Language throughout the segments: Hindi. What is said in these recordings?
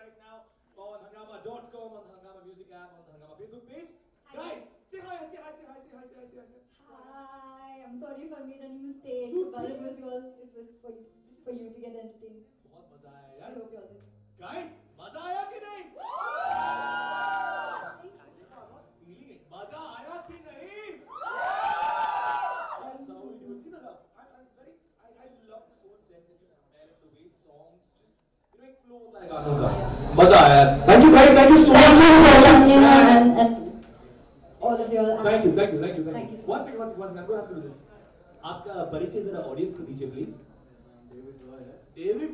Right now on Hungama.com, on the Hungama Music app, on the Hungama Facebook page. Guys, say hi, say hi, say hi, say hi, say hi, say hi. Hi, I'm sorry if I made any mistake, but it was for you to get entertained. बहुत मजा आया यार. I hope you all did. Guys, मजा आया कि नहीं? Feeling it. मजा आया कि नहीं? That's how we do it. See the love. I love this whole set that you compare it, the way songs just, एक flow होता है गानों का. मजा आया. Thank you guys. Thank you so much for coming and all of you. Thank you. Thank you. One second. I'm going to have to do this. आपका परिचय जरा ऑडियंस को दीजिए प्लीज. डेविड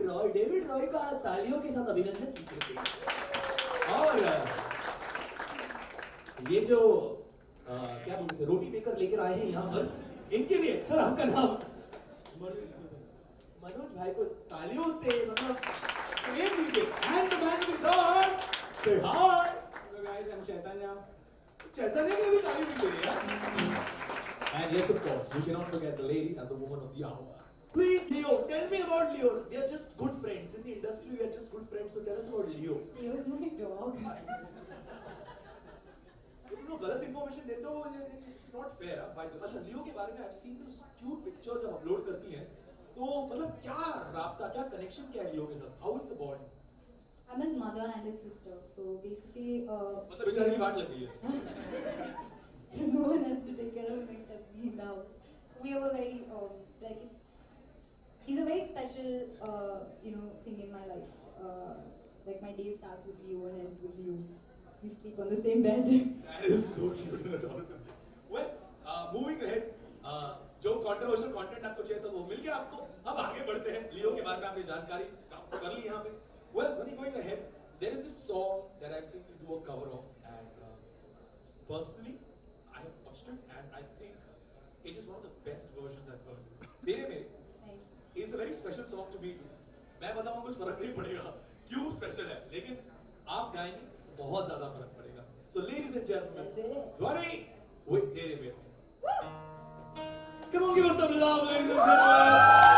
रॉय का तालियों के साथ अभिनंदन कीजिए. और ये जो क्या बोलते हैं रोटी मेकर लेकर आए हैं यहाँ पर, इनके लिए सर आपका नाम मनोज भाई को तालियों से मतलब प्रेम दीजिए. And the man with God से हाय. हेलो गाइस, आई एम चैतन्य में भी ताली दीजिए यार. And yes, of course, you cannot forget the lady and the woman of the hour. Please, Leo, tell me about Leo. They are just good friends. In the industry, we are just good friends. So tell us about Leo. Leo is my dog. तुम लोग गलत information देते हो. It's not fair. By the way, अच्छा Leo के बारे में I've seen those cute pictures आप upload करती हैं. तो मतलब क्या राब्ता, क्या connection क्या है Leo के साथ? How is the bond? I'm his mother and his sister. So basically, मतलब बेचारे की बात लग गई है. There's no one else to take care of him except me now. We have a very he's a very special thing in my life. Like my day starts with Leo and ends with Leo. We sleep on the same bed. That is so cute and adorable. Well, moving ahead, जो controversial content आपको चाहिए था वो मिल गया आपको. अब आगे बढ़ते हैं. लियो के बारे में आपने जानकारी प्राप्त कर ली यहाँ पे. Well, going ahead, there is this song that I've seen you do a cover of, and personally, I have watched it, and I think it is one of the best versions I've heard. तेरे मेरे is a very special song to me too. मैं बताऊँ कुछ फर्क नहीं पड़ेगा क्यों special है, लेकिन आप गाएंगे बहुत ज़्यादा फर्क पड़ेगा. So ladies and gentlemen, Dhwani with तेरे मेरे. Come on, give us some love, ladies and gentlemen.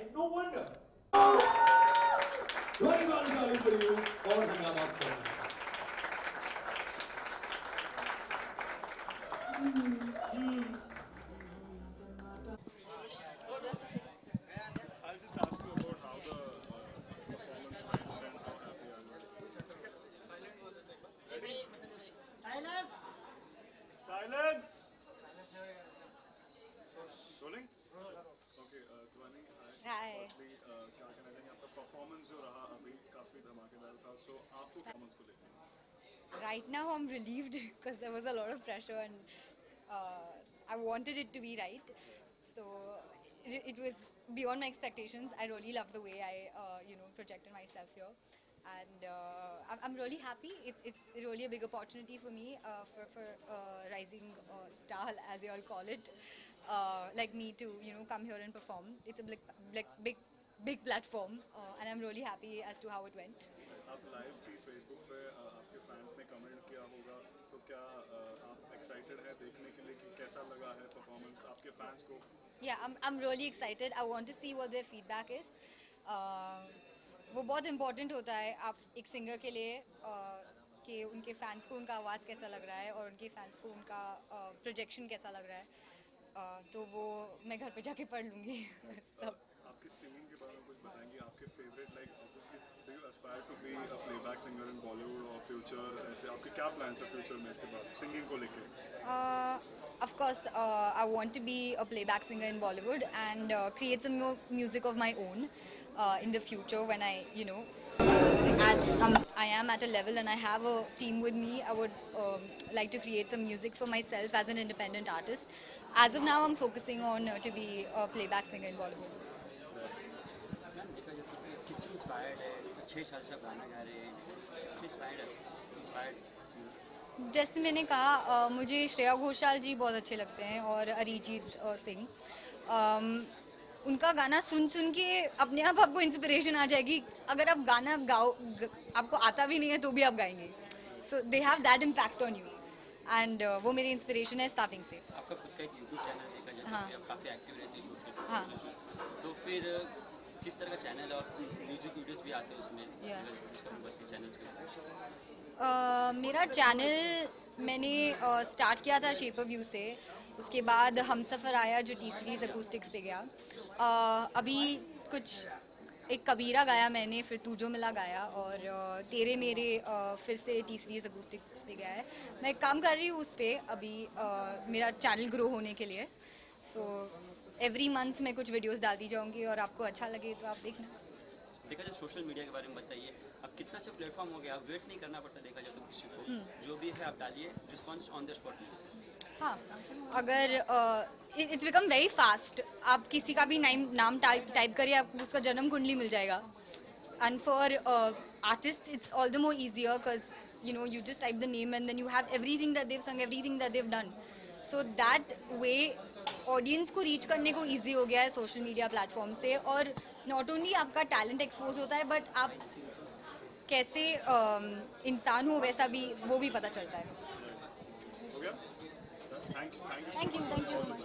And no wonder. Very well for you. और हंगामा करें. I'll just ask you about how the performance went and how happy are you? Silence! Silence! Rolling? Okay, Dhwani, Hi. firstly, क्या कहना चाहेंगे आपका performance जो रहा अभी काफी धमाकेदार था, so आपको performance को लेकर Right now I'm relieved because there was a lot of pressure and I wanted it to be right. So it was beyond my expectations. I really loved the way I projected myself here. And I'm really happy. It's really a big opportunity for me, for rising star, as you all call it, like me to come here and perform. It's a big platform, and I'm really happy as to how it went. आप लाइव थी फेसबुक पे आपके फैंस ने कमेंट किया होगा तो क्या आप एक्साइटेड हैं देखने के लिए कि कैसा लगा है परफॉर्मेंस आपके फैंस को Yeah, I'm really excited. I want to see what their feedback is. वो बहुत important होता है आप एक सिंगर के लिए कि उनके फैंस को उनका आवाज़ कैसा लग रहा है और उनके फैंस को उनका प्रोजेक्शन कैसा लग रहा है तो वो मैं घर पे जाके पढ़ लूँगी सब. आपके सिंगिंग के बारे में कुछ बताएंगे आपके favourite like obviously do you aspire to be a playback singer in Bollywood और फ्यूचर ऐसे आपके क्या प्लान्स है फ्यूचर में इसके बाद सिंगिंग को लेके Of course, I want to be a playback singer in Bollywood and create some more music of my own in the future when I am at a level and I have a team with me. I would like to create some music for myself as an independent artist. As of now, I'm focusing on to be a playback singer in Bollywood. किससे इंस्पायर्ड है 6 साल से आप गाना गा रहे हैं किससे इंस्पायर्ड जैसे मैंने कहा मुझे श्रेया घोषाल जी बहुत अच्छे लगते हैं और अरिजीत सिंह. उनका गाना सुन के अपने आप आपको इंस्पिरेशन आ जाएगी. अगर आप गाना गाओ आपको आता भी नहीं है तो भी आप गाएंगे. So they have that impact on you and वो मेरी इंस्पिरेशन है स्टार्टिंग से. आपका खुद का एक यूट्यूब चैनल देखा जाए हाँ. आप काफ़ी एक्टिव रहते हैं यूट्यूब हाँ. तो फिर किस तरह का चैनल और म्यूजिक वीडियोस भी आते हैं उसमें चैनल्स के मेरा चैनल मैंने स्टार्ट किया था शेप ऑफ यू से. उसके बाद हम सफ़र आया जो टी सीरीज़ अकूस्टिक्स पे गया. अभी कुछ एक कबीरा गाया मैंने फिर तू जो मिला गाया और तेरे मेरे फिर से टी सीरीज़ अकूस्टिक्स पे गया है. मैं काम कर रही हूँ उस पर अभी मेरा चैनल ग्रो होने के लिए. सो एवरी मंथ मैं कुछ वीडियोस डालती जाऊँगी और आपको अच्छा लगे तो आप देखना. देखा जाए सोशल मीडिया के बारे में बताइए अब कितना अच्छा प्लेटफॉर्म हो गया. अब वेट नहीं करना पड़ता देखा जाए तो किसी को जो भी है आप डालिए रिस्पॉन्स ऑन द स्पॉट मिलता है. हाँ अगर इट्स बिकम वेरी फास्ट. आप किसी का भी नाम टाइप करिए आपको उसका जन्म कुंडली मिल जाएगा. And for artist it's all the more easier because you just type the name and then you have everything that they've sung, everything that they've done. So that way audience को रीच करने को ईजी हो गया है सोशल मीडिया प्लेटफॉर्म से. और नॉट ओनली आपका टैलेंट एक्सपोज होता है बट आप कैसे इंसान हो वैसा भी वो भी पता चलता है. हो गया thank you thank you so much.